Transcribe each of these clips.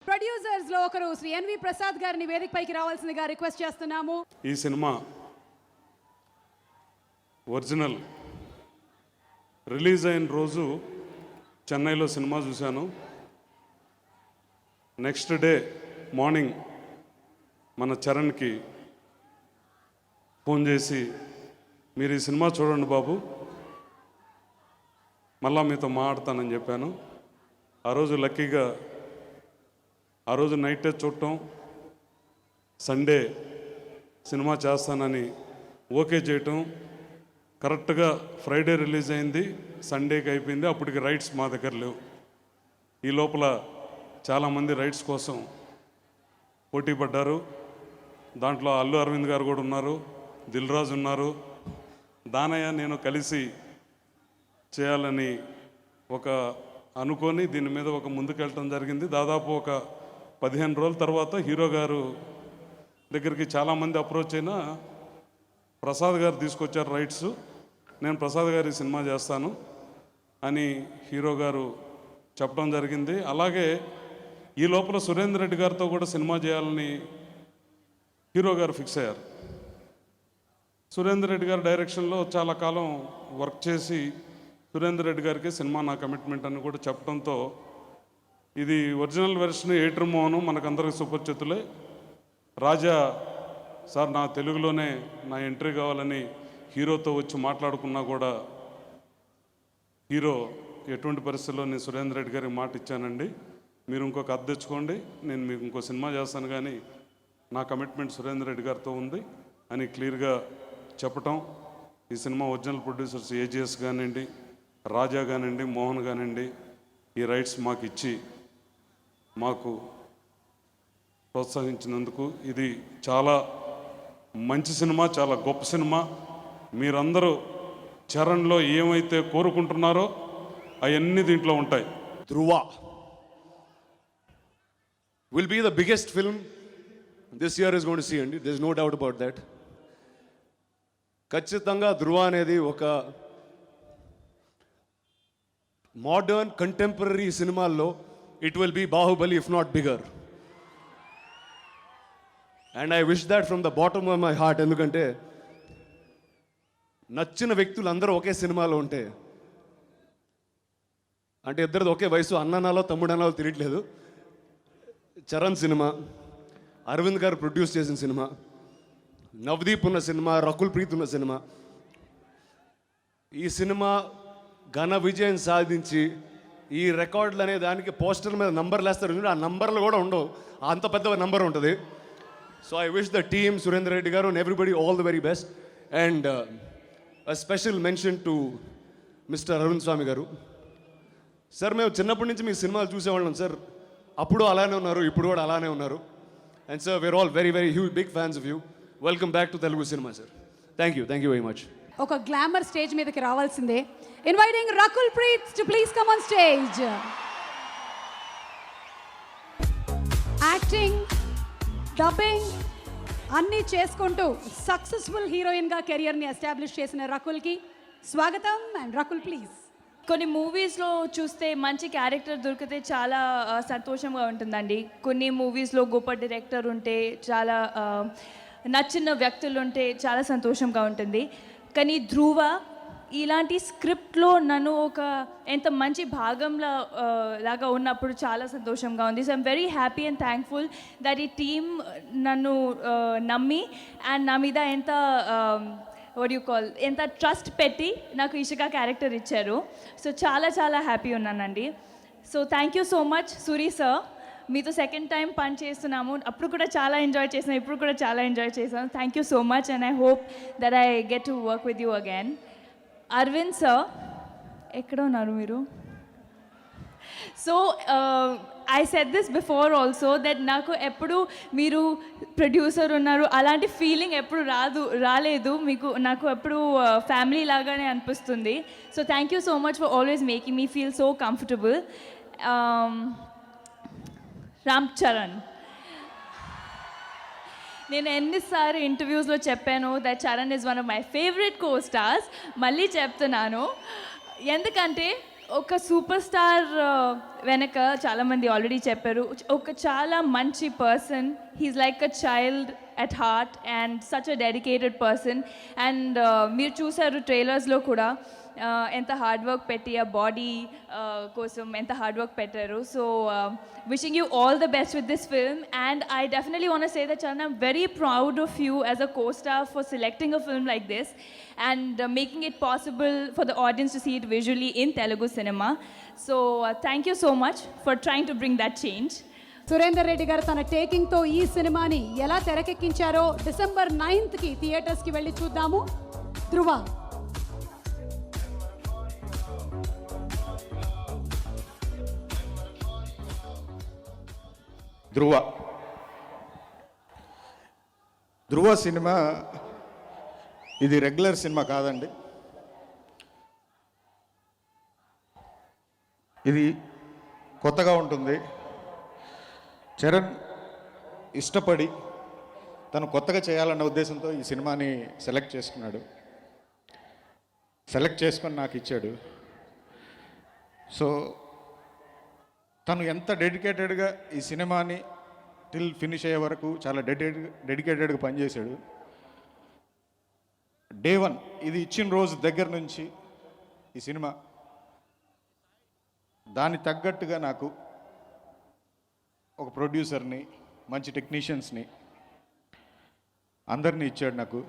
Producers లో ఒకరు Shri N V Prasad గారిని వేదికపైకి రావాల్సిందిగా రిక్వెస్ట్ చేస్తున్నాము. ఈ సినిమా ఒరిజినల్ రిలీజ్ అయిన రోజు చెన్నైలో సినిమా చూశాను. నెక్స్ట్ డే మార్నింగ్ మన చరణ్కి ఫోన్ చేసి మీరు ఈ సినిమా చూడండి బాబు, మళ్ళా మీతో మాట్లాడతానని చెప్పాను. ఆ రోజు లక్కీగా ఆ రోజు నైటే చూడటం, సండే సినిమా చేస్తానని ఓకే చేయటం, కరెక్ట్గా ఫ్రైడే రిలీజ్ అయింది, సండేకి అయిపోయింది. అప్పటికి రైట్స్ మా దగ్గర లేవు. ఈ లోపల చాలామంది రైట్స్ కోసం పోటీ పడ్డారు. దాంట్లో అల్లు అరవింద్ గారు కూడా ఉన్నారు, దిల్ రాజు ఉన్నారు. దానయ్య నేను కలిసి చేయాలని అనుకొని దీని మీద ముందుకెళ్ళటం జరిగింది. దాదాపు 15 రోజుల తర్వాత హీరో గారు దగ్గరికి చాలామంది అప్రోచ్ అయినా ప్రసాద్ గారు తీసుకొచ్చారు రైట్స్. నేను ప్రసాద్ గారి సినిమా చేస్తాను అని హీరో గారు చెప్పడం జరిగింది. అలాగే ఈ లోపల సురేందర్ రెడ్డి గారితో కూడా సినిమా చేయాలని హీరో గారు ఫిక్స్ అయ్యారు. సురేందర్ రెడ్డి గారి డైరెక్షన్లో చాలా కాలం వర్క్ చేసి సురేందర్ రెడ్డి గారికి సినిమా నా కమిట్మెంట్ అని కూడా చెప్పడంతో ఇది ఒరిజినల్ వెర్షన్ ఏటర్ మోహన్ మనకందరికి సుపరిచితులే. రాజా సార్ నా తెలుగులోనే నా ఎంట్రీ కావాలని హీరోతో వచ్చి మాట్లాడుకున్నా కూడా హీరో ఎటువంటి పరిస్థితుల్లో నేను సురేందర్ రెడ్డి గారికి మాట ఇచ్చానండి, మీరు ఇంకొక అద్దె తెచ్చుకోండి, నేను మీకు ఇంకో సినిమా చేస్తాను, కానీ నా కమిట్మెంట్ సురేందర్ రెడ్డి గారితో ఉంది అని క్లియర్గా చెప్పటం. ఈ సినిమా ఒరిజినల్ ప్రొడ్యూసర్స్ ఏజిఎస్ కానివ్వండి, రాజా కానివ్వండి, మోహన్ కానివ్వండి, ఈ రైట్స్ మాకు ఇచ్చి మాకు ప్రోత్సహించినందుకు ఇది చాలా మంచి సినిమా, చాలా గొప్ప సినిమా. మీరందరూ చరణ్లో ఏమైతే కోరుకుంటున్నారో అవన్నీ దీంట్లో ఉంటాయి. ధృవ will be the biggest film this year is going to see, and there's no doubt about that. ఖచ్చితంగా ధృవ అనేది ఒక మోడర్న్ కంటెంపరీ సినిమాల్లో it will be Baahubali if not bigger, and I wish that from the bottom of my heart. ఎందుకంటే నచ్చిన వ్యక్తులు అందరూ ఒకే సినిమాలో ఉంటే, అంటే ఇద్దరిది ఒకే వయసు, అన్ననాలో తమ్ముడనాలో తిరగట్లేదు. చరణ్ సినిమా, అరవింద్ గారు ప్రొడ్యూస్ చేసిన సినిమా, నవదీప్ ఉన్న సినిమా, రకుల్ ప్రీత్ ఉన్న సినిమా. ఈ సినిమా ఘన విజయం సాధించి ఈ రికార్డులు అనే దానికి పోస్టర్ మీద నంబర్లు వేస్తారు, ఆ నంబర్లు కూడా ఉండవు, అంత పెద్ద నంబర్ ఉంటుంది. So I wish the team, Surender Reddy garu and everybody all the very best. And a special mention to mister Arvind Swami garu. Sir మేము చిన్నప్పటి నుంచి మీ సినిమాలు చూసేవాళ్ళం సార్, అప్పుడు అలానే ఉన్నారు, ఇప్పుడు కూడా అలానే ఉన్నారు. And sir we are all very very huge big fans of you. Welcome back to Telugu cinema sir. Thank you very much. ఒక గ్లామర్ స్టేజ్ మీదకి రావాల్సిందే. Inviting Rakul Preet to please come on stage. Acting, dubbing అన్నీ చేసుకుంటూ సక్సెస్ఫుల్ హీరోయిన్గా కెరియర్ని establish చేసిన రకుల్కి స్వాగతం. And Rakul please. కొన్ని మూవీస్లో చూస్తే మంచి క్యారెక్టర్ దొరికితే చాలా సంతోషంగా ఉంటుందండి. కొన్ని మూవీస్లో గొప్ప డైరెక్టర్ ఉంటే, చాలా నచ్చిన వ్యక్తులు ఉంటే చాలా సంతోషంగా ఉంటుంది. కానీ ధృవ ఇలాంటి స్క్రిప్ట్లో నన్ను ఎంత మంచి భాగంలో లాగా ఉన్నప్పుడు చాలా సంతోషంగా ఉంది. So I'm very happy and thankful that ఈ టీమ్ నన్ను నమ్మి అండ్ నా మీద ఎంత ట్రస్ట్ పెట్టి నాకు ఇషిక క్యారెక్టర్ ఇచ్చారు. సో చాలా చాలా హ్యాపీ ఉన్నానండి. So thank you so much Suri sir. మీతో సెకండ్ టైం పని చేస్తున్నాము, అప్పుడు కూడా చాలా ఎంజాయ్ చేసాను, ఇప్పుడు కూడా చాలా ఎంజాయ్ చేశాను. Thank you so much and I hope that I get to work with you again. Arvind sir, ఎక్కడ ఉన్నారు మీరు? So I said this before also that నాకు ఎప్పుడు మీరు ప్రొడ్యూసర్ ఉన్నారు అలాంటి ఫీలింగ్ ఎప్పుడు రాలేదు మీకు. నాకు ఎప్పుడు ఫ్యామిలీ లాగానే అనిపిస్తుంది. So thank you so much for always making me feel so comfortable. Ram Charan, నేను ఎన్నిసార్లు ఇంటర్వ్యూస్లో చెప్పాను that Charan is one of my favourite co stars. మళ్ళీ చెప్తున్నాను, ఎందుకంటే ఒక సూపర్ స్టార్ వెనక చాలామంది ఆల్రెడీ చెప్పారు, ఒక చాలా మంచి person. He's like a child at heart and such a dedicated person. And మీరు చూసారు ట్రైలర్స్లో కూడా ఎంత హార్డ్ వర్క్ పెట్టి ఆ బాడీ కోసం ఎంత హార్డ్ వర్క్ పెట్టారు. So wishing you all the best with this film. And I definitely want to say that Charan, I'm very proud of you as a co-star for selecting a film like this and making it possible for the audience to see it visually in Telugu cinema. So thank you so much for trying to bring that change. Surender Reddy గారు తన టేకింగ్తో ఈ సినిమాని ఎలా తెరకెక్కించారో December 9th థియేటర్స్కి వెళ్ళి చూద్దాము. ధృవ. ధృవ cinema ఇది regular cinema కాదండి. ఇది కొత్తగా ఉంటుంది. చరణ్ ఇష్టపడి తను కొత్తగా చేయాలన్న ఉద్దేశంతో ఈ సినిమాని సెలెక్ట్ చేసుకున్నాడు. సెలెక్ట్ చేసుకొని నాకు ఇచ్చాడు. సో తను ఎంత డెడికేటెడ్గా ఈ సినిమాని టిల్ ఫినిష్ అయ్యే వరకు చాలా డెడికేటెడ్గా పనిచేశాడు. డే 1 ఇది ఇచ్చిన రోజు దగ్గర నుంచి ఈ సినిమా దానికి తగ్గట్టుగా నాకు ఒక ప్రొడ్యూసర్ని, మంచి టెక్నీషియన్స్ని అందరినీ ఇచ్చాడు నాకు.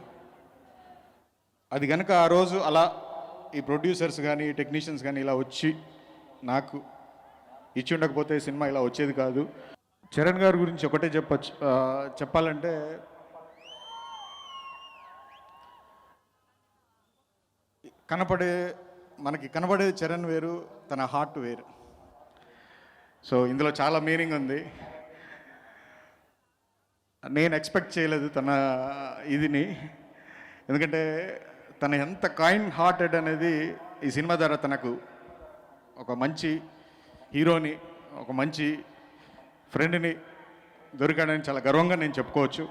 అది కనుక ఆ రోజు అలా ఈ ప్రొడ్యూసర్స్ కానీ టెక్నీషియన్స్ కానీ ఇలా వచ్చి నాకు ఇచ్చి ఉండకపోతే సినిమా ఇలా వచ్చేది కాదు. చరణ్ గారి గురించి ఒకటే చెప్పాలంటే మనకి కనబడే చరణ్ వేరు, తన హార్ట్ వేరు. సో ఇందులో చాలా మీనింగ్ ఉంది. నేను ఎక్స్పెక్ట్ చేయలేదు తన ఇదిని, ఎందుకంటే తన ఎంత కైండ్ హార్టెడ్ అనేది ఈ సినిమా ద్వారా తనకు ఒక మంచి హీరోని, ఒక మంచి ఫ్రెండ్ని దొరికాడని చాలా గర్వంగా నేను చెప్పుకోవచ్చు.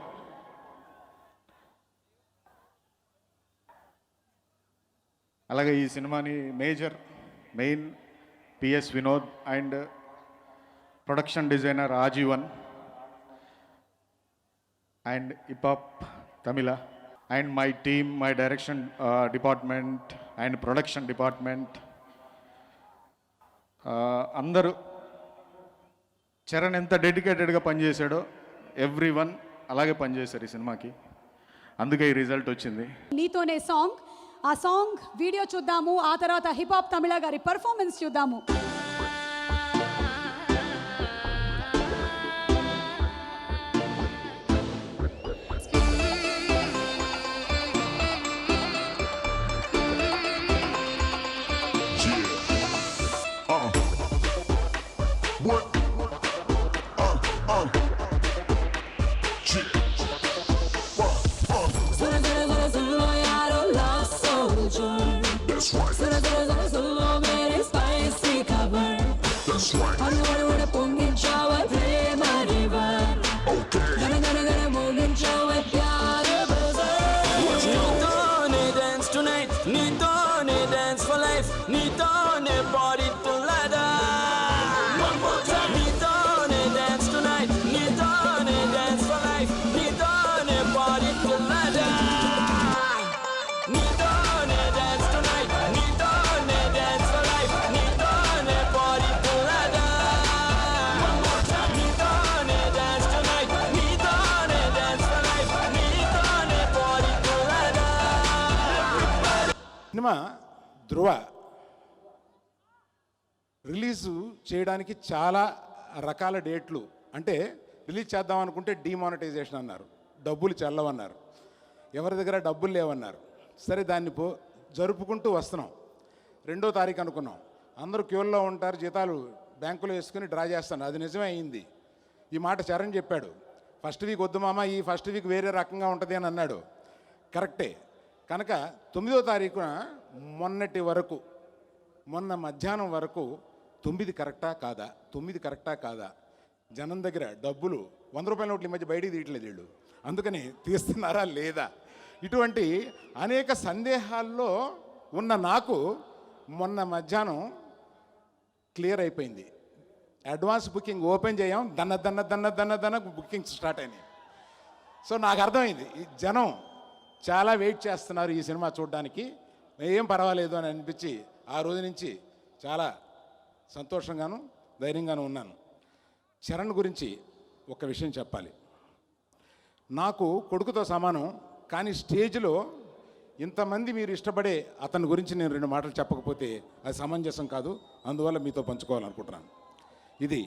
అలాగే ఈ సినిమాని main PS Vinod and production designer Aajeevan and hiphop Tamizha and my team, my direction department and production department అందరూ చరణ్ ఎంత డెడికేటెడ్గా పనిచేశాడో ఎవ్రీవన్ అలాగే పనిచేశారు ఈ సినిమాకి. అందుకే ఈ రిజల్ట్ వచ్చింది. నీతోనే సాంగ్, ఆ సాంగ్ వీడియో చూద్దాము. ఆ తర్వాత హిపాప్ తమిళ గారి పర్ఫార్మెన్స్ చూద్దాము. నీతోనే డాన్స్ ఫర్ లైఫ్, నీతోనే బాడీ టు లడర్. నీతోనే డాన్స్ టునైట్, నీతోనే డాన్స్ ఫర్ లైఫ్, నీతోనే బాడీ టు లడర్. నీతోనే డాన్స్ టునైట్, నీతోనే డాన్స్ ఫర్ లైఫ్, నీతోనే బాడీ టు లడర్. నీతోనే డాన్స్ టునైట్, నీతోనే డాన్స్ ఫర్ లైఫ్, నీతోనే body to ladder. Cinema Dhruva release చేయడానికి చాలా రకాల డేట్లు, అంటే రిలీజ్ చేద్దాం అనుకుంటే డిమానిటైజేషన్ అన్నారు, డబ్బులు చెల్లవన్నారు, ఎవరి దగ్గర డబ్బులు లేవన్నారు. సరే దాన్ని జరుపుకుంటూ వస్తున్నాం. 2వ తారీఖు అనుకున్నాం, అందరూ క్యూల్లో ఉంటారు, జీతాలు బ్యాంకులో వేసుకుని డ్రా చేస్తాను. అది నిజమే అయింది. ఈ మాట చరణ్ చెప్పాడు, ఫస్ట్ వీక్ వద్దు మామ, ఈ ఫస్ట్ వీక్ వేరే రకంగా ఉంటుంది అని అన్నాడు. కరెక్టే. కనుక 9వ తారీఖున మొన్న మధ్యాహ్నం వరకు 9 కరెక్టా కాదా, జనం దగ్గర డబ్బులు 100 రూపాయల నోట్లు ఈ మధ్య బయటికి తీయట్లేదు వీళ్ళు, అందుకని తీస్తున్నారా లేదా, ఇటువంటి అనేక సందేహాల్లో ఉన్న నాకు మొన్న మధ్యాహ్నం క్లియర్ అయిపోయింది. అడ్వాన్స్ బుకింగ్ ఓపెన్ చేయం, దన్న బుకింగ్స్ స్టార్ట్ అయినాయి. సో నాకు అర్థమైంది ఈ జనం చాలా వెయిట్ చేస్తున్నారు ఈ సినిమా చూడడానికి, ఏం పర్వాలేదు అని అనిపించి ఆ రోజు నుంచి చాలా సంతోషంగాను ధైర్యంగాను ఉన్నాను. చరణ్ గురించి ఒక విషయం చెప్పాలి. నాకు కొడుకుతో సమానం, కానీ స్టేజ్లో ఇంతమంది మీరు ఇష్టపడే అతని గురించి నేను 2 మాటలు చెప్పకపోతే అది సమంజసం కాదు. అందువల్ల మీతో పంచుకోవాలనుకుంటున్నాను. ఇది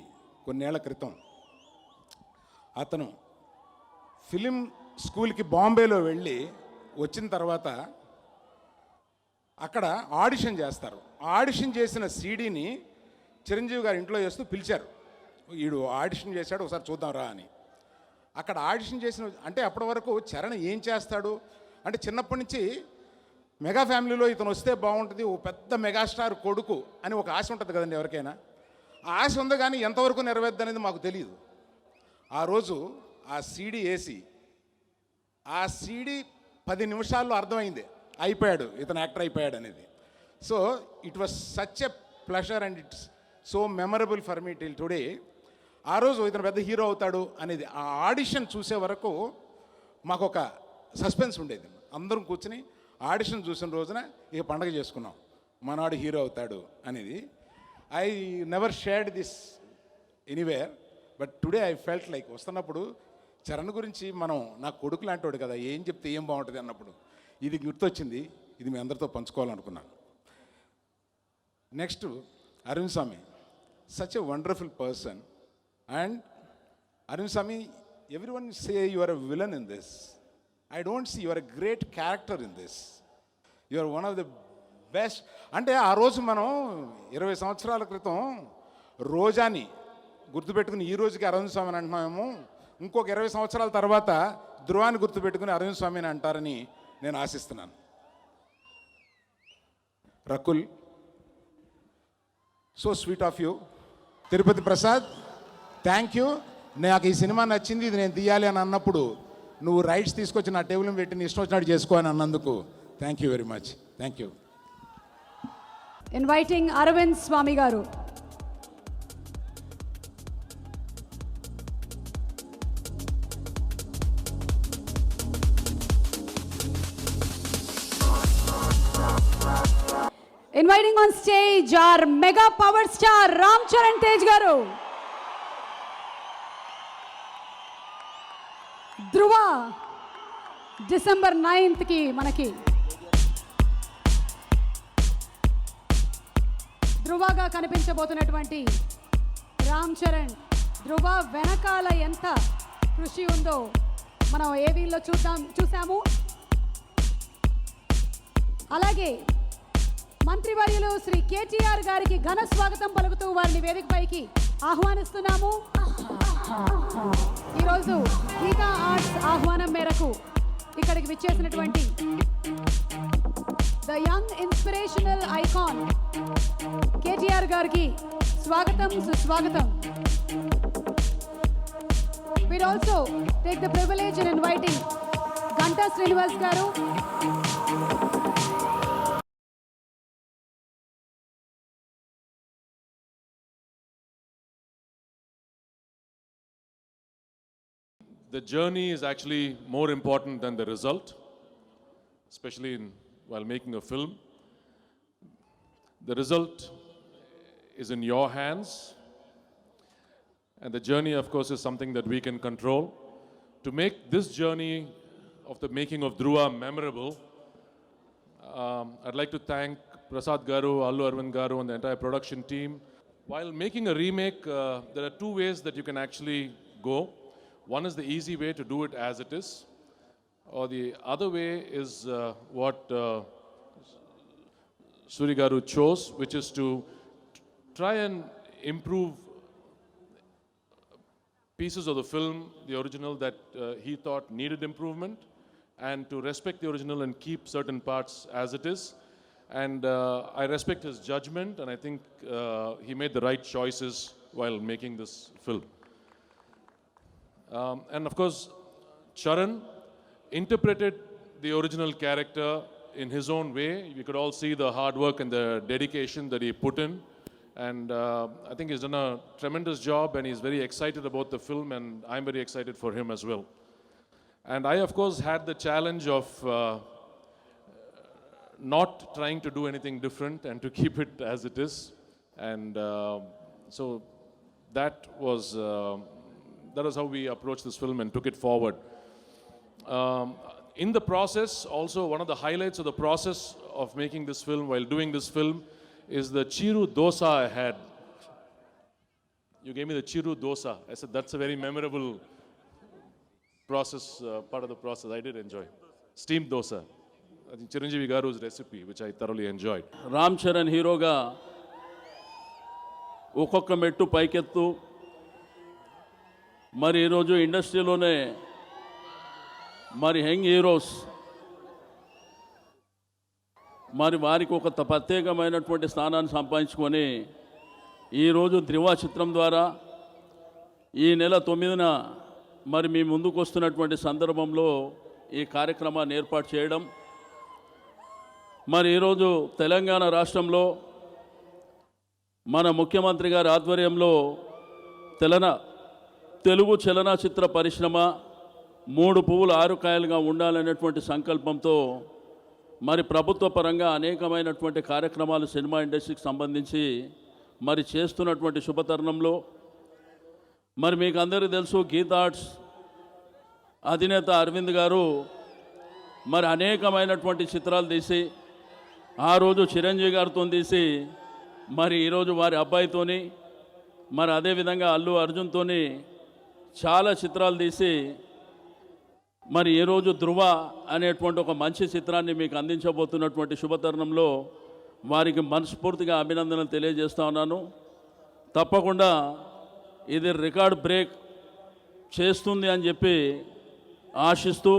కొన్నేళ్ల క్రితం అతను ఫిలిం స్కూల్కి బాంబేలో వెళ్ళి వచ్చిన తర్వాత అక్కడ ఆడిషన్ చేస్తారు. ఆడిషన్ చేసిన సీడీని చిరంజీవి గారి ఇంట్లో చేస్తూ పిలిచారు. వీడు ఆడిషన్ చేశాడు, ఒకసారి చూద్దాం రా అని. అక్కడ ఆడిషన్ చేసిన అంటే అప్పటి వరకు చరణ్ ఏం చేస్తాడు అంటే చిన్నప్పటి నుంచి మెగా ఫ్యామిలీలో ఇతను వస్తే బాగుంటుంది, ఓ పెద్ద మెగాస్టార్ కొడుకు అని ఒక ఆశ ఉంటుంది కదండి ఎవరికైనా. ఆ ఆశ ఉంది, కానీ ఎంతవరకు నెరవేర్దు అనేది మాకు తెలియదు. ఆ రోజు ఆ సీడీ వేసి ఆ సీడీ 10 నిమిషాల్లో అర్థమైంది, అయిపోయాడు ఇతను యాక్టర్ అయిపోయాడు అనేది. So it was such a pleasure and it's so memorable for me till today. ఆ రోజు ఇతను పెద్ద హీరో అవుతాడు అనేది ఆ ఆడిషన్ చూసే వరకు మాకు ఒక సస్పెన్స్ ఉండేది. అందరం కూర్చుని ఆడిషన్ చూసిన రోజున ఇక పండగ చేసుకున్నాం, మనవాడు హీరో అవుతాడు అనేది. I never shared this anywhere, but today I felt like వస్తున్నప్పుడు చరణ్ గురించి మనం నా కొడుకు లాంటివాడు కదా, ఏం చెప్తే ఏం బాగుంటుంది అన్నప్పుడు ఇది గుర్తొచ్చింది. ఇది మీ అందరితో పంచుకోవాలనుకున్నాను. Next Arun Swami, such a wonderful person. And Arun Swami, everyone say you are a villain in this. I don't see, you are a great character in this. You are one of the best. అంటే ఆ రోజు మనం 20 సంవత్సరాల క్రితం రోజాని గుర్తుపెట్టుకుని ఈ రోజుకి అరవింద్ స్వామిని అంటున్నామేమో, ఇంకొక 20 సంవత్సరాల తర్వాత ధ్రువాన్ని గుర్తుపెట్టుకుని అరవింద్ స్వామిని అంటారని నేను ఆశిస్తున్నాను. Rakul, so sweet of you. Tirupati Prasad, thank you. నాకు ఈ సినిమా నచ్చింది, ఇది నేను తీయాలి అని అన్నప్పుడు నువ్వు రైట్స్ తీసుకొచ్చి నా టేబుల్ పెట్టి నీ ఇష్టం వచ్చినట్టు చేసుకో అని అన్నందుకు thank you very much. Thank you. Inviting Arvind Swami garu. Inviting on stage our mega power star Ram Charan Tej garu. Dhruva December 9th మనకి ధ్రువగా కనిపించబోతున్నటువంటి రామ్ చరణ్. ధ్రువ వెనకాల ఎంత కృషి ఉందో మనం ఏవీల్లో చూసాము. అలాగే మంత్రివర్యులు శ్రీ కేటీఆర్ గారికి ఘన స్వాగతం పలుకుతూ వారిని వేదికపైకి ఆహ్వానిస్తున్నాము. ఈరోజు గీతా ఆర్ట్స్ ఆహ్వానం మేరకు ఇక్కడికి విచ్చేసినటువంటి the young inspirational icon KTR గారికి స్వాగతం, సుస్వాగతం. We'd also take the privilege in inviting Ganta Srinivas garu. The journey is actually more important than the result, especially while making a film. The result is in your hands, and the journey, of course, is something that we can control. To make this journey of the making of Dhruva memorable, I'd like to thank Prasad Garu, Allu Arvind Garu, and the entire production team. While making a remake, there are 2 ways that you can actually go. One is the easy way to do it as it is, or the other way is what Suri Garu chose, which is to try and improve pieces of the film, the original, that he thought needed improvement, and to respect the original and keep certain parts as it is. And I respect his judgment, and I think he made the right choices while making this film. And of course, Charan interpreted the original character in his own way. We could all see the hard work and the dedication that he put in And I think he's done a tremendous job, and he's very excited about the film, and I'm very excited for him as well. And I, of course, had the challenge of not trying to do anything different and to keep it as it is. And so that was how we approached this film and took it forward. In the process, also one of the highlights of the process of making this film, while doing this film, is the Chiru dosa I had. You gave me the Chiru dosa. I said, that's a very memorable process, part of the process. I did enjoy. Steamed dosa. I think Chiranjeevi Garu's recipe, which I thoroughly enjoyed. Ram Charan హీరోగా ఒక్కొక్క మెట్టు పైకెత్తు మరి ఈరోజు ఇండస్ట్రీలోనే మరి young heroes మరి వారికి ఒక ప్రత్యేకమైనటువంటి స్థానాన్ని సంపాదించుకొని ఈరోజు ధ్రువ చిత్రం ద్వారా ఈ నెల 9న మరి మీ ముందుకు వస్తున్నటువంటి సందర్భంలో ఈ కార్యక్రమాన్ని ఏర్పాటు చేయడం, మరి ఈరోజు తెలంగాణ రాష్ట్రంలో మన ముఖ్యమంత్రి గారి ఆధ్వర్యంలో తెలుగు చలనచిత్ర పరిశ్రమ 3 పువ్వులు 6 కాయలుగా ఉండాలనేటువంటి సంకల్పంతో మరి ప్రభుత్వ పరంగా అనేకమైనటువంటి కార్యక్రమాలు సినిమా ఇండస్ట్రీకి సంబంధించి మరి చేస్తున్నటువంటి శుభతరుణంలో మరి మీకు అందరికీ తెలుసు గీతా ఆర్ట్స్ అధినేత అరవింద్ గారు మరి అనేకమైనటువంటి చిత్రాలు తీసి ఆ రోజు చిరంజీవి గారితో తీసి మరి ఈరోజు వారి అబ్బాయితోని మరి అదేవిధంగా అల్లు అర్జున్తోని చాలా చిత్రాలు తీసి మరి ఈరోజు ధ్రువ అనేటువంటి ఒక మంచి చిత్రాన్ని మీకు అందించబోతున్నటువంటి శుభతరుణంలో వారికి మనస్ఫూర్తిగా అభినందనలు తెలియజేస్తా ఉన్నాను. తప్పకుండా ఇది రికార్డ్ బ్రేక్ చేస్తుంది అని చెప్పి ఆశిస్తూ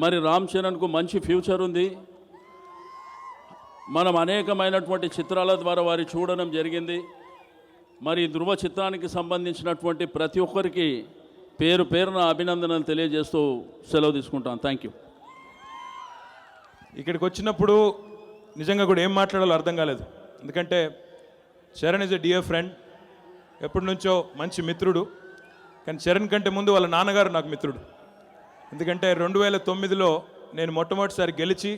మరి రామ్ చరణ్కు మంచి ఫ్యూచర్ ఉంది. మనం అనేకమైనటువంటి చిత్రాల ద్వారా వారి చూడడం జరిగింది. మరి ధ్రువ చిత్రానికి సంబంధించినటువంటి ప్రతి ఒక్కరికి పేరు పేరున అభినందనలు తెలియజేస్తూ సెలవు తీసుకుంటాను. Thank you. ఇక్కడికి వచ్చినప్పుడు నిజంగా కూడా ఏం మాట్లాడాలో అర్థం కాలేదు. ఎందుకంటే Charan is a dear friend, ఎప్పటి నుంచో మంచి మిత్రుడు. కానీ చరణ్ కంటే ముందు వాళ్ళ నాన్నగారు నాకు మిత్రుడు. ఎందుకంటే 2009లో నేను మొట్టమొదటిసారి గెలిచి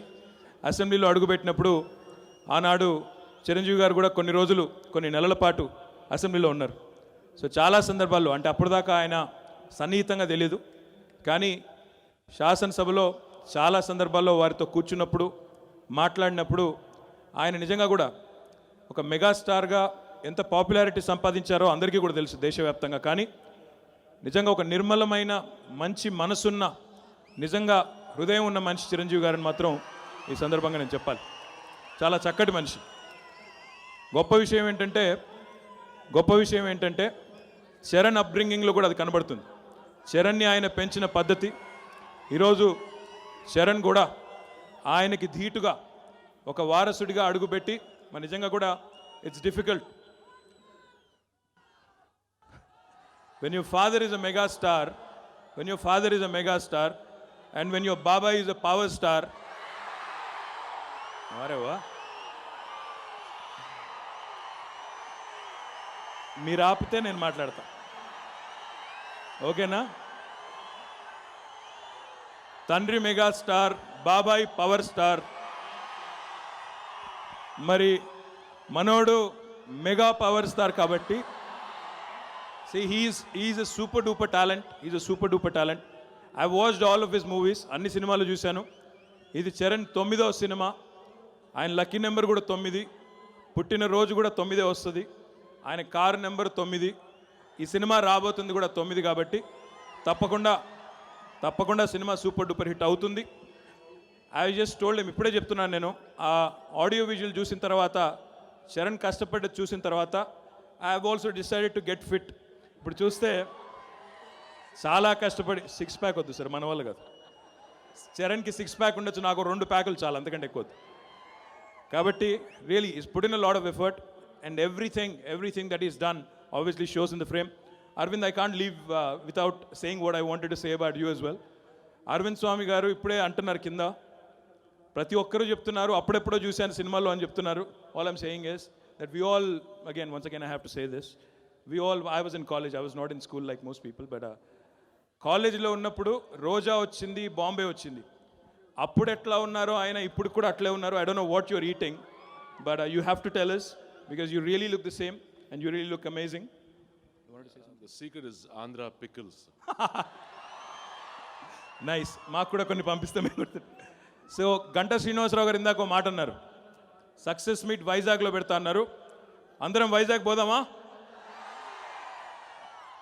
అసెంబ్లీలో అడుగుపెట్టినప్పుడు ఆనాడు చిరంజీవి గారు కూడా కొన్ని నెలల పాటు అసెంబ్లీలో ఉన్నారు. సో చాలా సందర్భాల్లో, అంటే అప్పటిదాకా ఆయన సన్నిహితంగా తెలియదు, కానీ శాసనసభలో చాలా సందర్భాల్లో వారితో కూర్చున్నప్పుడు మాట్లాడినప్పుడు ఆయన నిజంగా కూడా ఒక మెగాస్టార్గా ఎంత పాపులారిటీ సంపాదించారో అందరికీ కూడా తెలుసు దేశవ్యాప్తంగా. కానీ నిజంగా ఒక నిర్మలమైన మంచి మనసున్న నిజంగా హృదయం ఉన్న మనిషి చిరంజీవి గారిని మాత్రం ఈ సందర్భంగా నేను చెప్పాలి. చాలా చక్కటి మనిషి. గొప్ప విషయం ఏంటంటే చరణ్ అప్బ్రింగింగ్లో కూడా అది కనబడుతుంది. చరణ్ని ఆయన పెంచిన పద్ధతి, ఈరోజు చరణ్ కూడా ఆయనకి ధీటుగా ఒక వారసుడిగా అడుగుపెట్టి మరి నిజంగా కూడా it's difficult when your father is a mega star and when your baba is a power star. అరేవా, మీరు ఆపితే నేను మాట్లాడతా, ఓకేనా? తండ్రి మెగా స్టార్, బాబాయ్ పవర్ స్టార్, మరి మనోడు మెగా పవర్ స్టార్ కాబట్టి see he's a super duper talent. I've watched all of his movies, అన్ని సినిమాలు చూశాను. ఇది చరణ్ 9వ సినిమా. ఆయన లక్కీ నెంబర్ కూడా 9, పుట్టినరోజు కూడా 9 వస్తుంది. ఆయన కారు నెంబర్ 9. ఈ సినిమా రాబోతుంది కూడా 9 కాబట్టి తప్పకుండా సినిమా సూపర్ డూపర్ హిట్ అవుతుంది. ఐ జస్ట్ టోల్డ్ హిమ్, ఇప్పుడే చెప్తున్నాను నేను, ఆ ఆడియో విజువల్ చూసిన తర్వాత, చరణ్ కష్టపడ్డది చూసిన తర్వాత I have also decided to get fit. ఇప్పుడు చూస్తే చాలా కష్టపడి 6 ప్యాక్ వద్దు సార్, మన వాళ్ళు కాదు. చరణ్కి 6 ప్యాక్ ఉండొచ్చు, నాకు 2 ప్యాకులు చాలా, అంతకంటే ఎక్కువ వద్దు. కాబట్టి really is put in a lot of effort and everything that is done obviously shows in the frame. Arvind, I can't leave without saying what I wanted to say about you as well. Arvind Swami garu ఇప్పుడే అంటున్నారు కింద, ప్రతి ఒక్కరూ చెప్తున్నారు అప్పుడెప్పుడో చూశాను సినిమాలో అని చెప్తున్నారు. All I'm saying is that we all, again, once again, I have to say this. I was in college, I was not in school like most people, but కాలేజీలో ఉన్నప్పుడు రోజా వచ్చింది, బాంబే వచ్చింది. అప్పుడు ఎట్లా ఉన్నారో ఆయన ఇప్పుడు కూడా అట్లే ఉన్నారు. I don't know what your eating, but you have to tell us because you really look the same and you really look amazing. You wanted to say something? The secret is Andhra pickles. Nice, మాకు కూడా కొన్ని పంపిస్తే మేము. So Ganta Srinivasarao గారు ఇందాక ఒక మాట అన్నారు, సక్సెస్ మీట్ వైజాగ్లో పెడతా అన్నారు. అందరం వైజాగ్ పోదామా?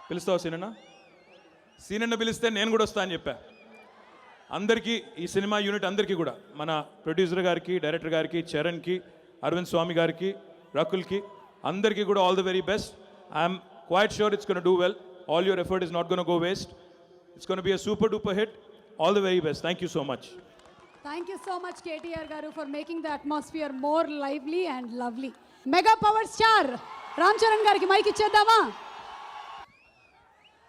పిలుస్తావా సీనన్న? సీనన్న పిలిస్తే నేను కూడా వస్తా అని చెప్పా. అందరికీ, ఈ సినిమా యూనిట్ అందరికీ కూడా, మన ప్రొడ్యూసర్ గారికి, డైరెక్టర్ గారికి, చరణ్కి, అరవింద్ స్వామి గారికి, రకుల్కి, అందరికీ కూడా all the very best. I'm quite sure it's gonna do well. All your effort is not gonna go waste. It's gonna be a super duper hit. All the very best. Thank you so much. Thank you so much KTR garu for making the atmosphere more lively and lovely. Mega power star Ram Charan గారికి mike ఇచ్చేద్దామా?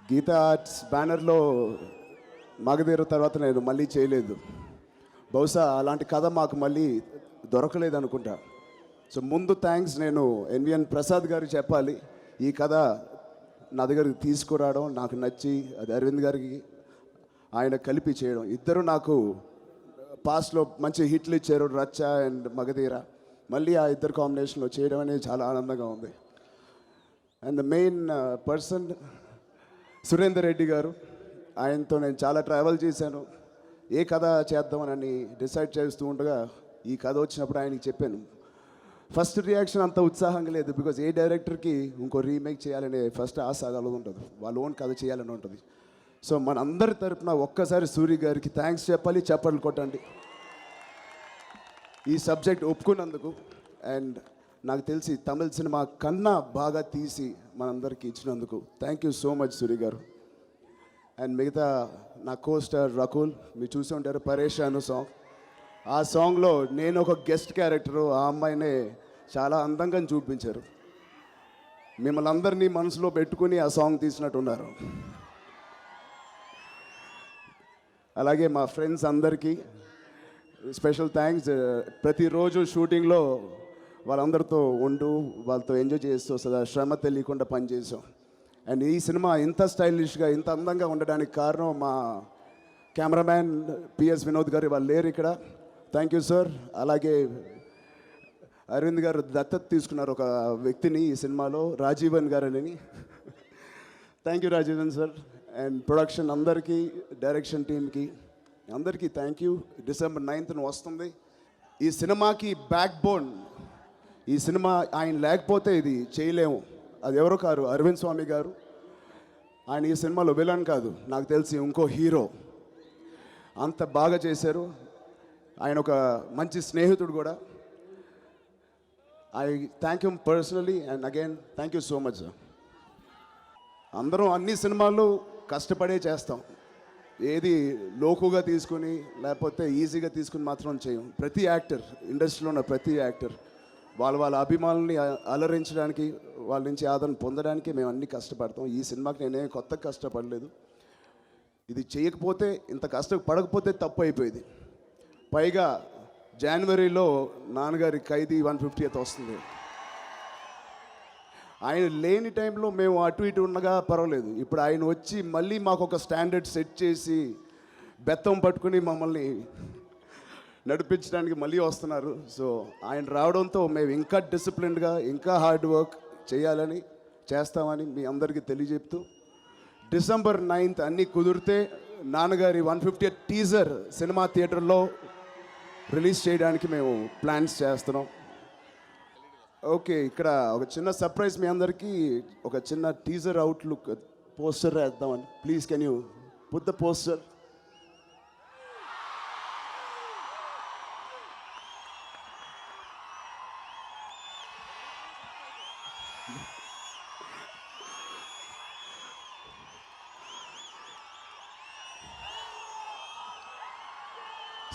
Gita arts బ్యానర్లో మగధీర తర్వాత నేను మళ్ళీ చేయలేదు. బహుశా అలాంటి కథ మాకు మళ్ళీ దొరకలేదు అనుకుంటా. సో ముందు థ్యాంక్స్ నేను ఎన్విఎన్ ప్రసాద్ గారికి చెప్పాలి. ఈ కథ నా దగ్గరికి తీసుకురావడం నాకు నచ్చి, అది అరవింద్ గారికి ఆయన కలిపి చేయడం. ఇద్దరు నాకు పాస్ట్లో మంచి హిట్లు ఇచ్చారు, రచ్చ అండ్ మగధీర. మళ్ళీ ఆ ఇద్దరు కాంబినేషన్లో చేయడం అనేది చాలా ఆనందంగా ఉంది. And the main person Surender Reddy గారు, ఆయనతో నేను చాలా ట్రావెల్ చేశాను. ఏ కథ చేద్దామని డిసైడ్ చేస్తూ ఉండగా ఈ కథ వచ్చినప్పుడు ఆయనకి చెప్పాను. ఫస్ట్ రియాక్షన్ అంత ఉత్సాహంగా లేదు, బికాజ్ ఏ డైరెక్టర్కి ఇంకో రీమేక్ చేయాలనే ఫస్ట్ ఆశ అలా ఉంటుంది, వాళ్ళ ఓన్ కథ చేయాలని ఉంటుంది. సో మన అందరి తరపున ఒక్కసారి సూరి గారికి థ్యాంక్స్ చెప్పాలి, చప్పట్లు కొట్టండి ఈ సబ్జెక్ట్ ఒప్పుకున్నందుకు. అండ్ నాకు తెలిసి తమిళ సినిమా కన్నా బాగా తీసి మనందరికీ ఇచ్చినందుకు thank you so much Suri గారు. అండ్ మిగతా నా కోస్టార్ రకుల్, మీరు చూసి ఉంటారు పరేషాను సాంగ్. ఆ సాంగ్లో నేను ఒక గెస్ట్ క్యారెక్టరు, ఆ అమ్మాయినే చాలా అందంగా చూపించారు. మిమ్మల్ని అందరినీ మనసులో పెట్టుకుని ఆ సాంగ్ తీసినట్టున్నారు. అలాగే మా ఫ్రెండ్స్ అందరికీ స్పెషల్ థ్యాంక్స్. ప్రతిరోజు షూటింగ్లో వాళ్ళందరితో ఉంటూ వాళ్ళతో ఎంజాయ్ చేస్తూ సదా శ్రమ తెలియకుండా పనిచేసాం. అండ్ ఈ సినిమా ఇంత స్టైలిష్గా, ఇంత అందంగా ఉండడానికి కారణం మా కెమెరామ్యాన్ పిఎస్ వినోద్ గారు. వాళ్ళు లేరు ఇక్కడ. Thank you sir. అలాగే అరవింద్ గారు దత్తత తీసుకున్నారు ఒక వ్యక్తిని ఈ సినిమాలో, రాజీవన్ గారు అని. Thank you Rajeevan sir. And production అందరికీ, డైరెక్షన్ టీమ్కి అందరికీ థ్యాంక్ యూ. December 9th వస్తుంది. ఈ సినిమాకి బ్యాక్ బోన్, ఈ సినిమా ఆయన లేకపోతే ఇది చేయలేము. అది ఎవరో కారు, అరవింద్ స్వామి గారు. ఆయన ఈ సినిమాలో విలన్ కాదు, నాకు తెలిసి ఇంకో హీరో. అంత బాగా చేశారు. ఆయన ఒక మంచి స్నేహితుడు కూడా. I thank you personally. And again thank you so much sir. అందరం అన్ని సినిమాల్లో కష్టపడే చేస్తాం, ఏది లోకుగా తీసుకుని లేకపోతే ఈజీగా తీసుకుని మాత్రం చేయం. ప్రతి యాక్టర్, ఇండస్ట్రీలో ఉన్న ప్రతి యాక్టర్ వాళ్ళ అభిమానుల్ని అలరించడానికి, వాళ్ళ నుంచి ఆదరణ పొందడానికి మేము అన్ని కష్టపడతాం. ఈ సినిమాకి నేనే కొత్తగా కష్టపడలేదు. ఇది చేయకపోతే, ఇంత కష్టపడకపోతే తప్పు అయిపోయింది. పైగా జనవరిలో నాన్నగారి ఖైదీ 150th వస్తుంది. ఆయన లేని టైంలో మేము అటు ఇటు ఉండగా పర్వాలేదు. ఇప్పుడు ఆయన వచ్చి మళ్ళీ మాకు ఒక స్టాండర్డ్ సెట్ చేసి బెత్తం పట్టుకుని మమ్మల్ని నడిపించడానికి మళ్ళీ వస్తున్నారు. సో ఆయన రావడంతో మేము ఇంకా డిసిప్లిన్డ్గా, ఇంకా హార్డ్ వర్క్ చేయాలని, చేస్తామని మీ అందరికీ తెలియజెప్తూ, December 9th అన్నీ కుదిరితే నాన్నగారి 150th టీజర్ సినిమా థియేటర్లో రిలీజ్ చేయడానికి మేము ప్లాన్స్ చేస్తున్నాం. ఓకే, ఇక్కడ ఒక చిన్న సర్ప్రైజ్ మీ అందరికీ, ఒక చిన్న టీజర్ అవుట్లుక్ పోస్టర్ వేద్దామని. Please can you put the poster.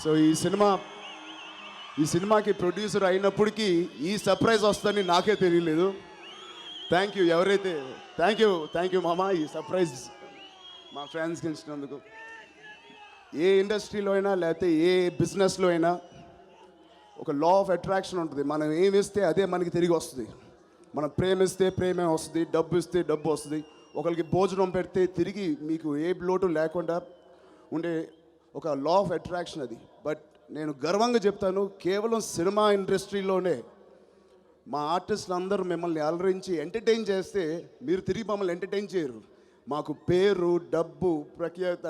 So ఈ సినిమాకి ప్రొడ్యూసర్ అయినప్పటికీ ఈ సర్ప్రైజ్ వస్తుందని నాకే తెలియలేదు. థ్యాంక్ యూ ఎవరైతే, థ్యాంక్ యూ మామ, ఈ సర్ప్రైజ్ మా ఫ్యాన్స్కి ఇచ్చినందుకు. ఏ ఇండస్ట్రీలో అయినా లేకపోతే ఏ బిజినెస్లో అయినా ఒక లా ఆఫ్ అట్రాక్షన్ ఉంటుంది. మనం ఏమి ఇస్తే అదే మనకి తిరిగి వస్తుంది. మనం ప్రేమిస్తే ప్రేమే వస్తుంది, డబ్బు ఇస్తే డబ్బు వస్తుంది. ఒకరికి భోజనం పెడితే తిరిగి మీకు ఏ లోటు లేకుండా ఉండే ఒక లా ఆఫ్ అట్రాక్షన్ అది. బట్ నేను గర్వంగా చెప్తాను, కేవలం సినిమా ఇండస్ట్రీలోనే మా ఆర్టిస్టులు అందరూ మిమ్మల్ని అలరించి ఎంటర్టైన్ చేస్తే మీరు తిరిగి మమ్మల్ని ఎంటర్టైన్ చేయరు. మాకు పేరు, డబ్బు, ప్రఖ్యాత,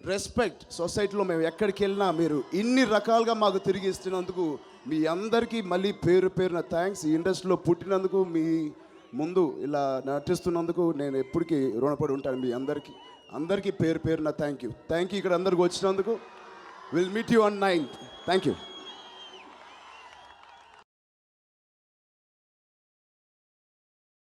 రెస్పెక్ట్ సొసైటీలో మేము ఎక్కడికి వెళ్ళినా మీరు ఇన్ని రకాలుగా మాకు తిరిగి ఇస్తున్నందుకు మీ అందరికీ మళ్ళీ పేరు పేరున థ్యాంక్స్. ఈ ఇండస్ట్రీలో పుట్టినందుకు, మీ ముందు ఇలా నటిస్తున్నందుకు నేను ఎప్పటికీ రుణపడి ఉంటాను. మీ అందరికీ పేరు పేరున థ్యాంక్ యూ. ఇక్కడ అందరికి వచ్చినందుకు. Will meet you on 9th. Thank you.